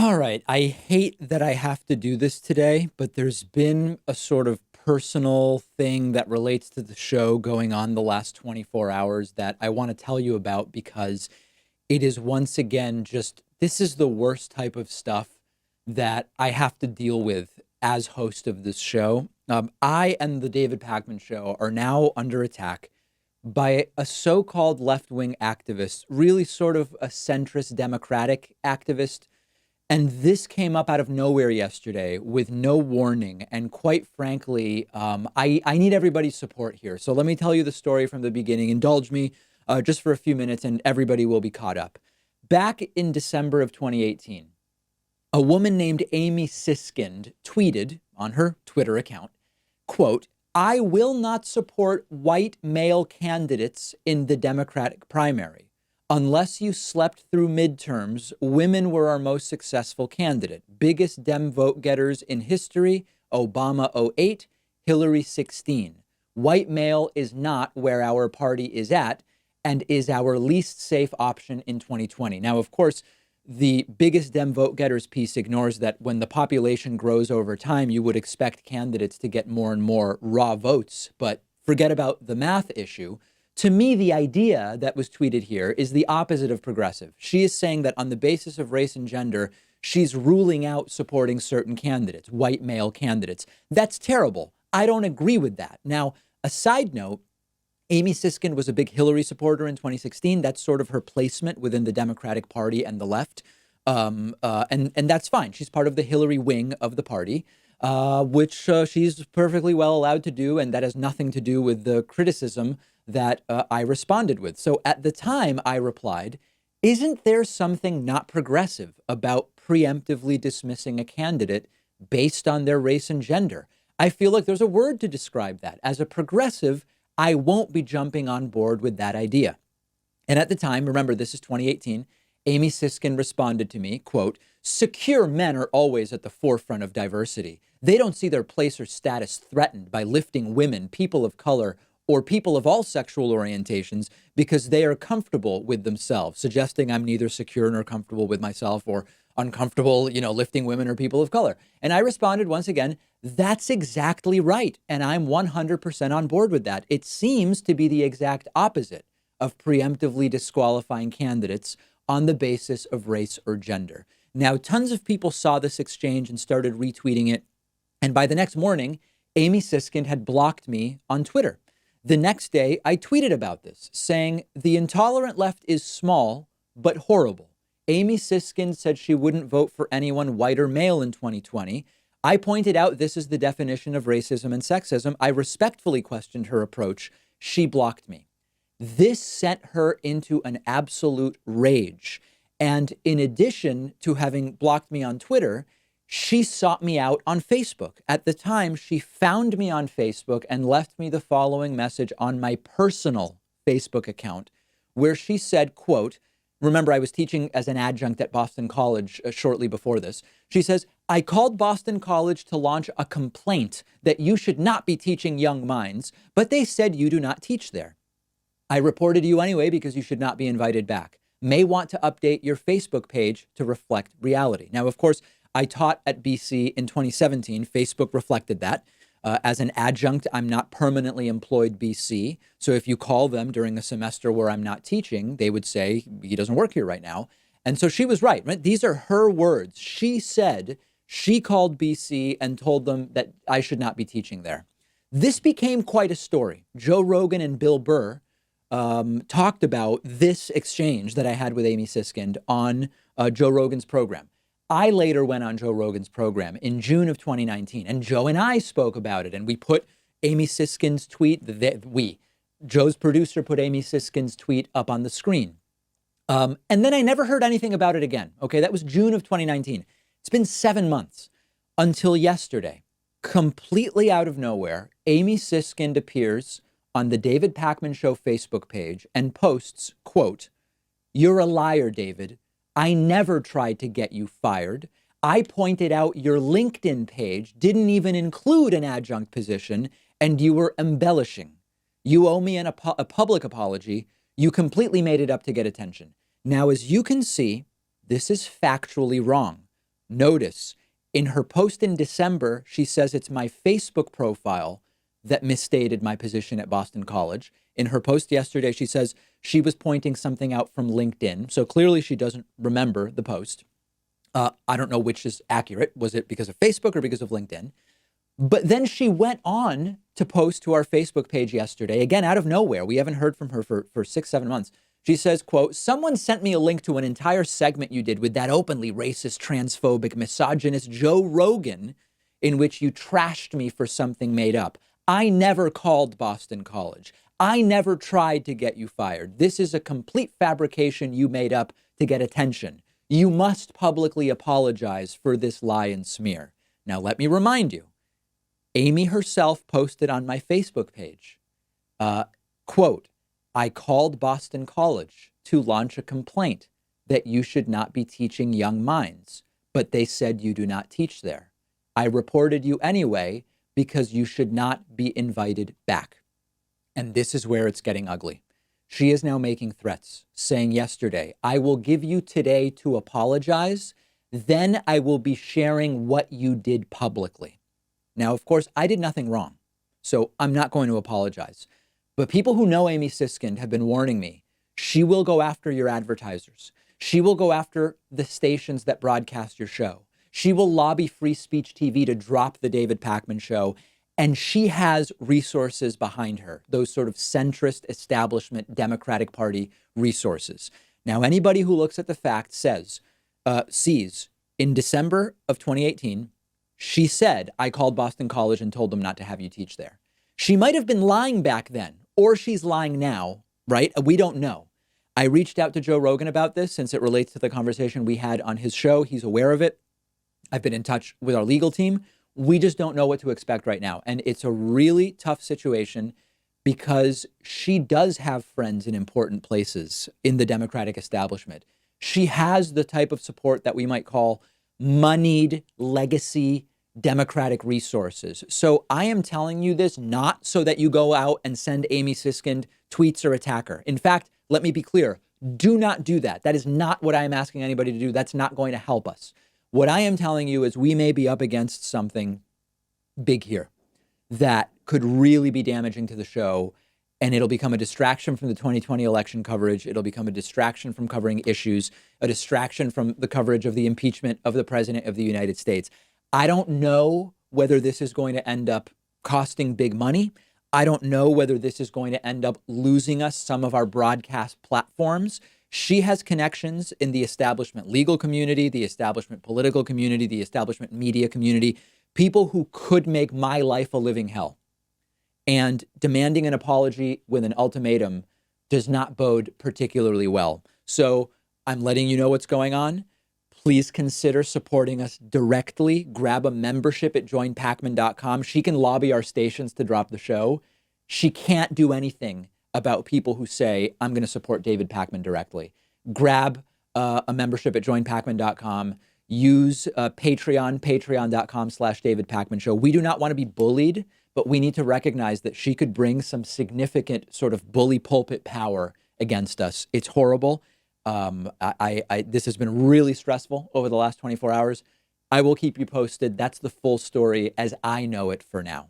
All right. I hate that I have to do this today, but there's been a sort of personal thing that relates to the show going on the last 24 hours that I want to tell you about because it is once again just this is the worst type of stuff that I have to deal with as host of this show. I and the David Pakman show are now under attack by a so-called left-wing activist, really sort of a centrist democratic activist, and this came up out of nowhere yesterday with no warning. And quite frankly, I need everybody's support here. So let me tell you the story from the beginning. Indulge me just for a few minutes and everybody will be caught up. Back in December of 2018, a woman named Amy Siskind tweeted on her Twitter account, quote, "I will not support white male candidates in the Democratic primary. Unless you slept through midterms, women were our most successful candidate. Biggest Dem vote getters in history, Obama '08, Hillary 16. White male is not where our party is at and is our least safe option in 2020. Now, of course, the biggest Dem vote getters piece ignores that when the population grows over time, you would expect candidates to get more and more raw votes. But forget about the math issue. To me, the idea that was tweeted here is the opposite of progressive. She is saying that on the basis of race and gender, she's ruling out supporting certain candidates, white male candidates. That's terrible. I don't agree with that. Now, a side note, Amy Siskind was a big Hillary supporter in 2016. That's sort of her placement within the Democratic Party and the left. And that's fine. She's part of the Hillary wing of the party, which she's perfectly well allowed to do. And that has nothing to do with the criticism that I responded with. So at the time, I replied, isn't there something not progressive about preemptively dismissing a candidate based on their race and gender? I feel like there's a word to describe that. As a progressive, I won't be jumping on board with that idea. And at the time, remember, this is 2018, Amy Siskind responded to me, quote, "Secure men are always at the forefront of diversity. They don't see their place or status threatened by lifting women, people of color, or people of all sexual orientations because they are comfortable with themselves," suggesting I'm neither secure nor comfortable with myself or uncomfortable, lifting women or people of color. And I responded once again, that's exactly right. And I'm 100% on board with that. It seems to be the exact opposite of preemptively disqualifying candidates on the basis of race or gender. Now, tons of people saw this exchange and started retweeting it. And by the next morning, Amy Siskind had blocked me on Twitter. The next day, I tweeted about this, saying, "The intolerant left is small, but horrible. Amy Siskind said she wouldn't vote for anyone white or male in 2020. I pointed out this is the definition of racism and sexism. I respectfully questioned her approach. She blocked me." This sent her into an absolute rage. And in addition to having blocked me on Twitter, she sought me out on Facebook. At the time, she found me on Facebook and left me the following message on my personal Facebook account, where she said, quote, remember, I was teaching as an adjunct at Boston College shortly before this. She says, "I called Boston College to launch a complaint that you should not be teaching young minds, but they said you do not teach there. I reported you anyway because you should not be invited back. May want to update your Facebook page to reflect reality." Now, of course, I taught at BC in 2017. Facebook reflected that. As an adjunct, I'm not permanently employed BC. So if you call them during a semester where I'm not teaching, they would say, he doesn't work here right now. And so she was right. These are her words. She said she called BC and told them that I should not be teaching there. This became quite a story. Joe Rogan and Bill Burr talked about this exchange that I had with Amy Siskind on Joe Rogan's program. I later went on Joe Rogan's program in June of 2019, and Joe and I spoke about it, and we put Amy Siskind's tweet, Joe's producer put Amy Siskind's tweet up on the screen. And then I never heard anything about it again. Okay, that was June of 2019. It's been 7 months until yesterday. Completely out of nowhere, Amy Siskind appears on the David Pakman Show Facebook page and posts, quote, "You're a liar, David. I never tried to get you fired. I pointed out your LinkedIn page didn't even include an adjunct position, and you were embellishing. You owe me a public apology. You completely made it up to get attention. Now, as you can see, this is factually wrong. Notice in her post in December, she says it's my Facebook profile that misstated my position at Boston College. In her post yesterday, she says she was pointing something out from LinkedIn. So clearly she doesn't remember the post. I don't know which is accurate. Was it because of Facebook or because of LinkedIn? But then she went on to post to our Facebook page yesterday, again, out of nowhere. We haven't heard from her for 6-7 months. She says, quote, someone sent me a link to an entire segment you did with that openly racist, transphobic, misogynist Joe Rogan, in which you trashed me for something made up. I never called Boston College. I never tried to get you fired. This is a complete fabrication you made up to get attention. You must publicly apologize for this lie and smear. Now, let me remind you, Amy herself posted on my Facebook page, quote, I called Boston College to launch a complaint that you should not be teaching young minds, but they said you do not teach there. I reported you anyway because you should not be invited back. And this is where it's getting ugly. She is now making threats, saying yesterday, I will give you today to apologize, then I will be sharing what you did publicly. Now, of course, I did nothing wrong, so I'm not going to apologize. But people who know Amy Siskind have been warning me, she will go after your advertisers. She will go after the stations that broadcast your show. She will lobby Free Speech TV to drop the David Pakman show. And she has resources behind her, those sort of centrist establishment Democratic Party resources. Now, anybody who looks at the facts sees in December of 2018, she said, I called Boston College and told them not to have you teach there. She might have been lying back then, or she's lying now, right? We don't know. I reached out to Joe Rogan about this since it relates to the conversation we had on his show. He's aware of it. I've been in touch with our legal team. We just don't know what to expect right now. And it's a really tough situation because she does have friends in important places in the Democratic establishment. She has the type of support that we might call moneyed legacy Democratic resources. So I am telling you this not so that you go out and send Amy Siskind tweets or attack her. In fact, let me be clear. Do not do that. That is not what I am asking anybody to do. That's not going to help us. What I am telling you is we may be up against something big here that could really be damaging to the show, and it'll become a distraction from the 2020 election coverage. It'll become a distraction from covering issues, a distraction from the coverage of the impeachment of the president of the United States. I don't know whether this is going to end up costing big money. I don't know whether this is going to end up losing us some of our broadcast platforms. She has connections in the establishment legal community, the establishment political community, the establishment media community, people who could make my life a living hell. And demanding an apology with an ultimatum does not bode particularly well. So I'm letting you know what's going on. Please consider supporting us directly. Grab a membership at joinpakman.com. She can lobby our stations to drop the show. She can't do anything about people who say, I'm going to support David Pakman directly. Grab a membership at joinpakman.com. Use Patreon, patreon.com/David Pakman Show. We do not want to be bullied, but we need to recognize that she could bring some significant sort of bully pulpit power against us. It's horrible. This has been really stressful over the last 24 hours. I will keep you posted. That's the full story as I know it for now.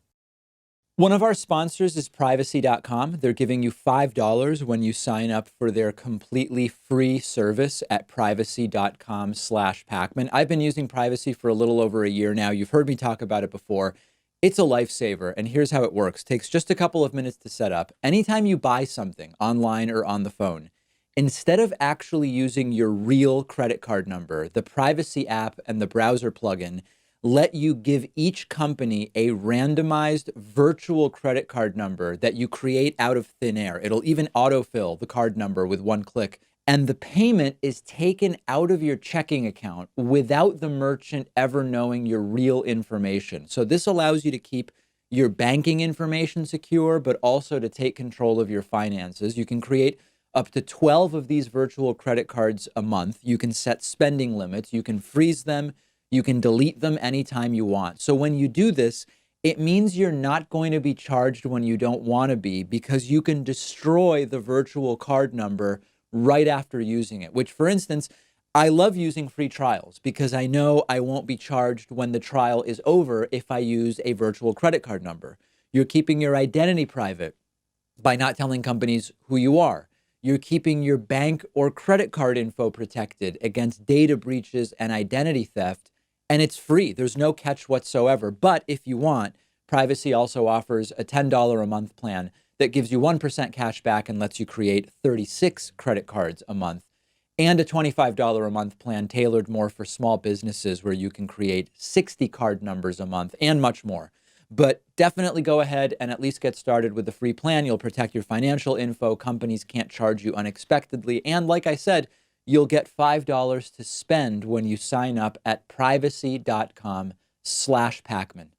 One of our sponsors is privacy.com. They're giving you $5 when you sign up for their completely free service at privacy.com/Pakman. I've been using Privacy for a little over a year now. You've heard me talk about it before. It's a lifesaver, and here's how it works. Takes just a couple of minutes to set up. Anytime you buy something online or on the phone, instead of actually using your real credit card number, the Privacy app and the browser plugin let you give each company a randomized virtual credit card number that you create out of thin air. It'll even autofill the card number with one click. And the payment is taken out of your checking account without the merchant ever knowing your real information. So this allows you to keep your banking information secure, but also to take control of your finances. You can create up to 12 of these virtual credit cards a month. You can set spending limits. You can freeze them. You can delete them anytime you want. So when you do this, it means you're not going to be charged when you don't want to be, because you can destroy the virtual card number right after using it, which, for instance, I love using free trials because I know I won't be charged when the trial is over if I use a virtual credit card number. You're keeping your identity private by not telling companies who you are. You're keeping your bank or credit card info protected against data breaches and identity theft, and it's free. There's no catch whatsoever. But if you want, Privacy also offers a $10 a month plan that gives you 1% cash back and lets you create 36 credit cards a month, and a $25 a month plan tailored more for small businesses where you can create 60 card numbers a month and much more. But definitely go ahead and at least get started with the free plan. You'll protect your financial info. Companies can't charge you unexpectedly. And like I said, you'll get $5 to spend when you sign up at privacy.com/Pakman.